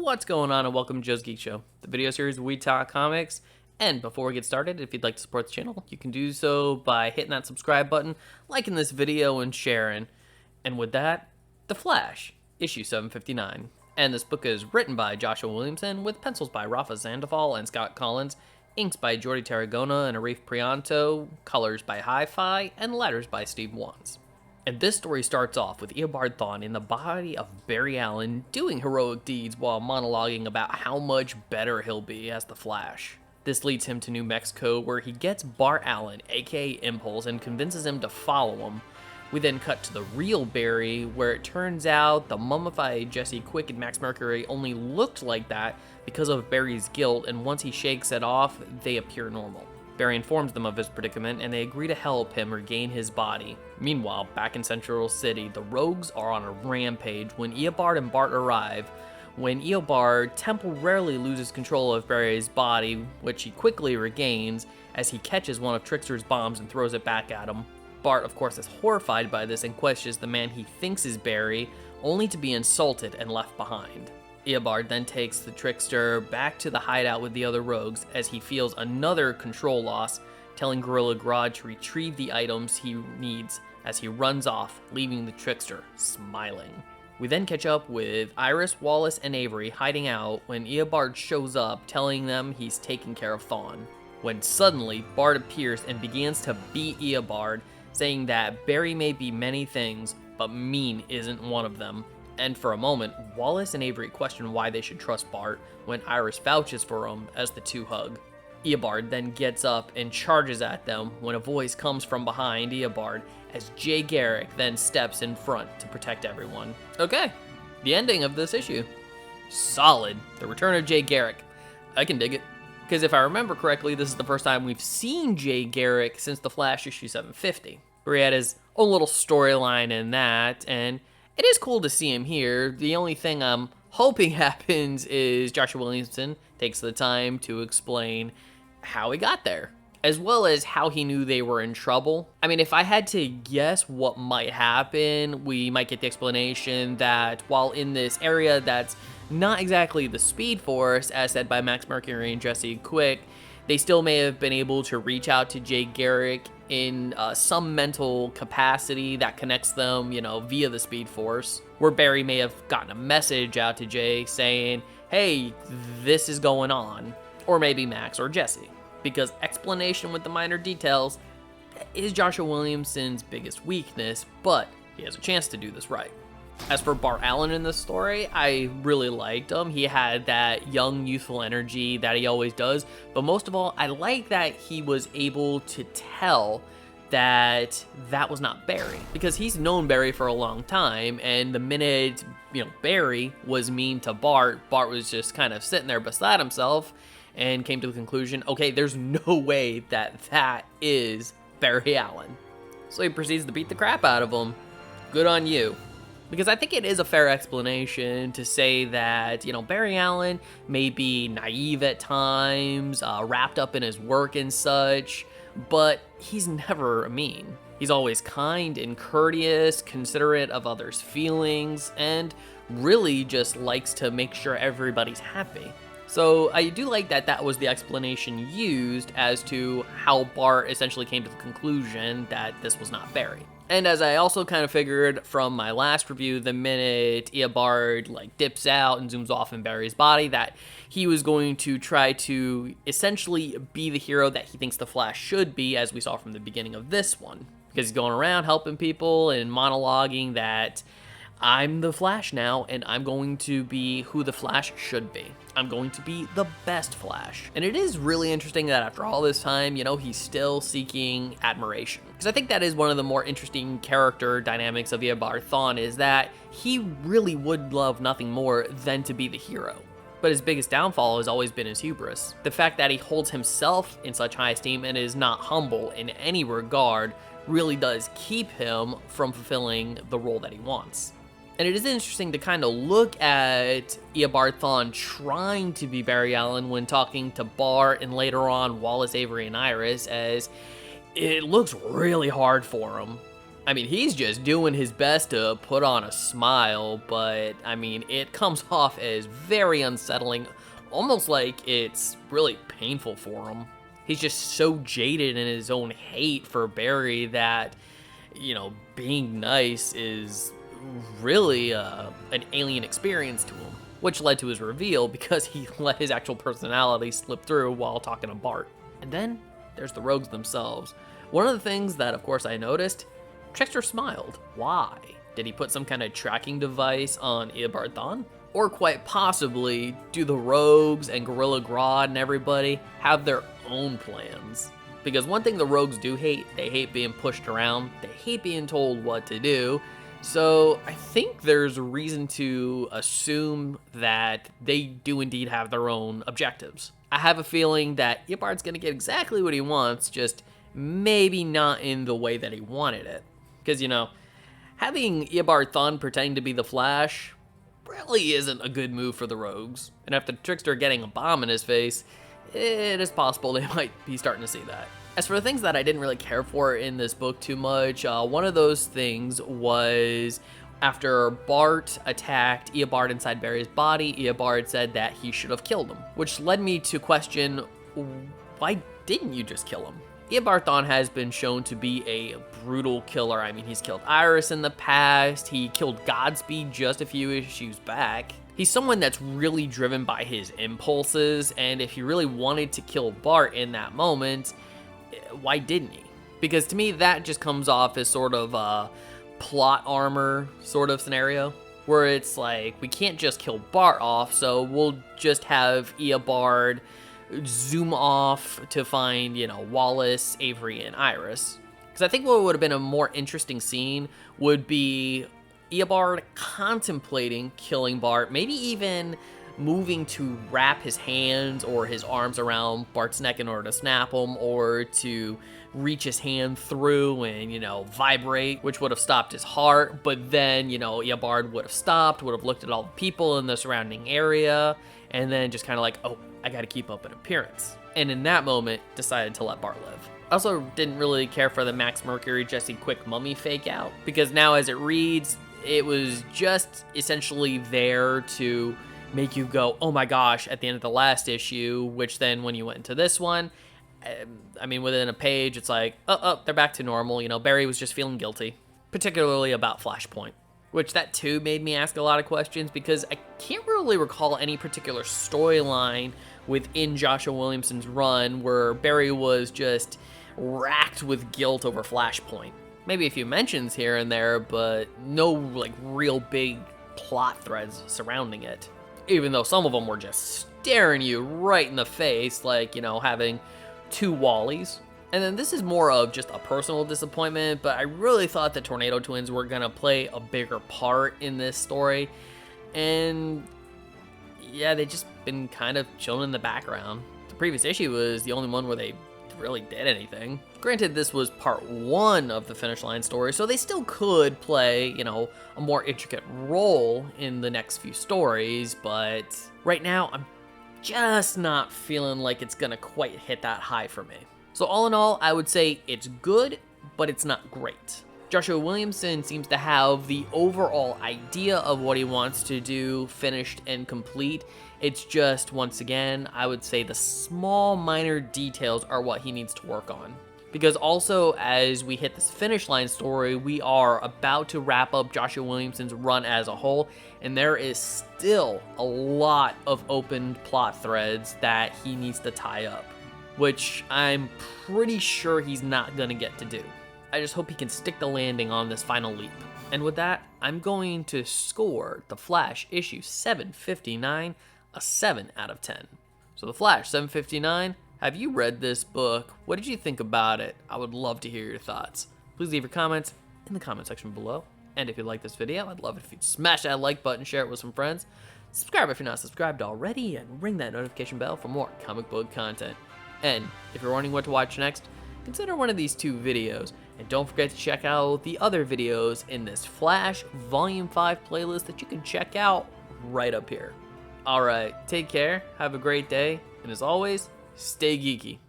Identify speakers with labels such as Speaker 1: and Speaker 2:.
Speaker 1: What's going on, and welcome to Joe's Geek Show, the video series where we talk comics. And before we get started, if you'd like to support the channel, you can do so by hitting that subscribe button, liking this video, and sharing. And with that, The Flash, issue 759. And this book is written by Joshua Williamson, with pencils by Rafa Sandoval and Scott Collins, inks by Jordi Tarragona and Arif Prianto, colors by Hi-Fi, and letters by Steve Wands. And this story starts off with Eobard Thawne in the body of Barry Allen doing heroic deeds while monologuing about how much better he'll be as the Flash. This leads him to New Mexico, where he gets Bart Allen, aka Impulse, and convinces him to follow him. We then cut to the real Barry, where it turns out the mummified Jesse Quick and Max Mercury only looked like that because of Barry's guilt, and once he shakes it off, they appear normal. Barry informs them of his predicament, and they agree to help him regain his body. Meanwhile, back in Central City, the Rogues are on a rampage when Eobard and Bart arrive. When Eobard temporarily loses control of Barry's body, which he quickly regains as he catches one of Trickster's bombs and throws it back at him. Bart, of course, is horrified by this and questions the man he thinks is Barry, only to be insulted and left behind. Eobard then takes the Trickster back to the hideout with the other Rogues as he feels another control loss, telling Gorilla Grodd to retrieve the items he needs as he runs off, leaving the Trickster smiling. We then catch up with Iris, Wallace, and Avery hiding out when Eobard shows up, telling them he's taking care of Thawne. When suddenly, Bart appears and begins to beat Eobard, saying that Barry may be many things, but mean isn't one of them. And for a moment, Wallace and Avery question why they should trust Bart when Iris vouches for him as the two hug. Eobard then gets up and charges at them when a voice comes from behind Eobard as Jay Garrick then steps in front to protect everyone. Okay, the ending of this issue. Solid. The return of Jay Garrick. I can dig it. Because if I remember correctly, this is the first time we've seen Jay Garrick since The Flash issue 750, where he had his own little storyline in that, and it is cool to see him here. The only thing I'm hoping happens is Joshua Williamson takes the time to explain how he got there, as well as how he knew they were in trouble. I mean, if I had to guess what might happen, we might get the explanation that while in this area that's not exactly the Speed Force, as said by Max Mercury and Jesse Quick, they still may have been able to reach out to Jay Garrick in some mental capacity that connects them, via the Speed Force, where Barry may have gotten a message out to Jay saying, hey, this is going on, or maybe Max or Jesse, because explanation with the minor details is Joshua Williamson's biggest weakness, but he has a chance to do this right. As for Bart Allen in this story, I really liked him. He had that young, youthful energy that he always does. But most of all, I like that he was able to tell that that was not Barry. Because he's known Barry for a long time. And the minute, Barry was mean to Bart, Bart was just kind of sitting there beside himself and came to the conclusion, okay, there's no way that that is Barry Allen. So he proceeds to beat the crap out of him. Good on you. Because I think it is a fair explanation to say that, Barry Allen may be naive at times, wrapped up in his work and such, but he's never mean. He's always kind and courteous, considerate of others' feelings, and really just likes to make sure everybody's happy. So I do like that that was the explanation used as to how Bart essentially came to the conclusion that this was not Barry. And as I also kind of figured from my last review, the minute Eobard dips out and zooms off in Barry's body, that he was going to try to essentially be the hero that he thinks the Flash should be, as we saw from the beginning of this one. Because he's going around helping people and monologuing that I'm the Flash now, and I'm going to be who the Flash should be. I'm going to be the best Flash. And it is really interesting that after all this time, he's still seeking admiration. Because I think that is one of the more interesting character dynamics of Eobard Thawne, is that he really would love nothing more than to be the hero. But his biggest downfall has always been his hubris. The fact that he holds himself in such high esteem and is not humble in any regard really does keep him from fulfilling the role that he wants. And it is interesting to kind of look at Eobard Thawne trying to be Barry Allen when talking to Bart and later on Wallace, Avery, and Iris, as it looks really hard for him. I mean, he's just doing his best to put on a smile, but I mean, it comes off as very unsettling, almost like it's really painful for him. He's just so jaded in his own hate for Barry that, being nice is really an alien experience to him, which led to his reveal because he let his actual personality slip through while talking to Bart. And then there's the rogues themselves. One of the things that, of course, I noticed, Trickster smiled. Why? Did he put some kind of tracking device on Eobard Thawne? Or quite possibly, do the rogues and Gorilla Grodd and everybody have their own plans? Because one thing the rogues do hate, they hate being pushed around, they hate being told what to do. So I think there's reason to assume that they do indeed have their own objectives. I have a feeling that Eobard's gonna get exactly what he wants, just maybe not in the way that he wanted it. Because, having Eobard Thawne pretending to be the Flash really isn't a good move for the rogues. And after Trickster getting a bomb in his face, it is possible they might be starting to see that. As for the things that I didn't really care for in this book too much, one of those things was after Bart attacked Eobard inside Barry's body, Eobard said that he should have killed him, which led me to question, why didn't you just kill him? Eobard Thawne has been shown to be a brutal killer. I mean, he's killed Iris in the past, he killed Godspeed just a few issues back. He's someone that's really driven by his impulses, and if he really wanted to kill Bart in that moment, why didn't he? Because to me, that just comes off as sort of a plot armor sort of scenario, where it's like, we can't just kill Bart off, so we'll just have Eobard zoom off to find, Wallace, Avery, and Iris. Because I think what would have been a more interesting scene would be Eobard contemplating killing Bart, maybe even moving to wrap his hands or his arms around Bart's neck in order to snap him, or to reach his hand through and, vibrate, which would have stopped his heart. But then, Eobard would have stopped, would have looked at all the people in the surrounding area, and then just kind of like, oh, I gotta keep up an appearance. And in that moment, decided to let Bart live. I also didn't really care for the Max Mercury Jesse Quick mummy fake out, because now as it reads, it was just essentially there to make you go, oh my gosh, at the end of the last issue, which then when you went into this one, I mean, within a page, it's like, oh, they're back to normal. Barry was just feeling guilty, particularly about Flashpoint, which that too made me ask a lot of questions, because I can't really recall any particular storyline within Joshua Williamson's run where Barry was just racked with guilt over Flashpoint. Maybe a few mentions here and there, but no real big plot threads surrounding it. Even though some of them were just staring you right in the face, having two Wallies. And then this is more of just a personal disappointment, but I really thought the Tornado Twins were gonna play a bigger part in this story. And yeah, they just been kind of chilling in the background. The previous issue was the only one where they really did anything. Granted, this was part one of the Finish Line story, so they still could play, a more intricate role in the next few stories, but right now, I'm just not feeling like it's gonna quite hit that high for me. So all in all, I would say it's good, but it's not great. Joshua Williamson seems to have the overall idea of what he wants to do finished and complete. It's just, once again, I would say the small minor details are what he needs to work on. Because also, as we hit this Finish Line story, we are about to wrap up Joshua Williamson's run as a whole, and there is still a lot of open plot threads that he needs to tie up, which I'm pretty sure he's not gonna get to do. I just hope he can stick the landing on this final leap. And with that, I'm going to score The Flash issue 759 a 7 out of 10. So The Flash 759, have you read this book? What did you think about it? I would love to hear your thoughts. Please leave your comments in the comment section below. And if you like this video, I'd love it if you'd smash that like button, share it with some friends. Subscribe if you're not subscribed already, and ring that notification bell for more comic book content. And if you're wondering what to watch next, consider one of these two videos. And don't forget to check out the other videos in this Flash Volume 5 playlist that you can check out right up here. Alright, take care, have a great day, and as always, stay geeky.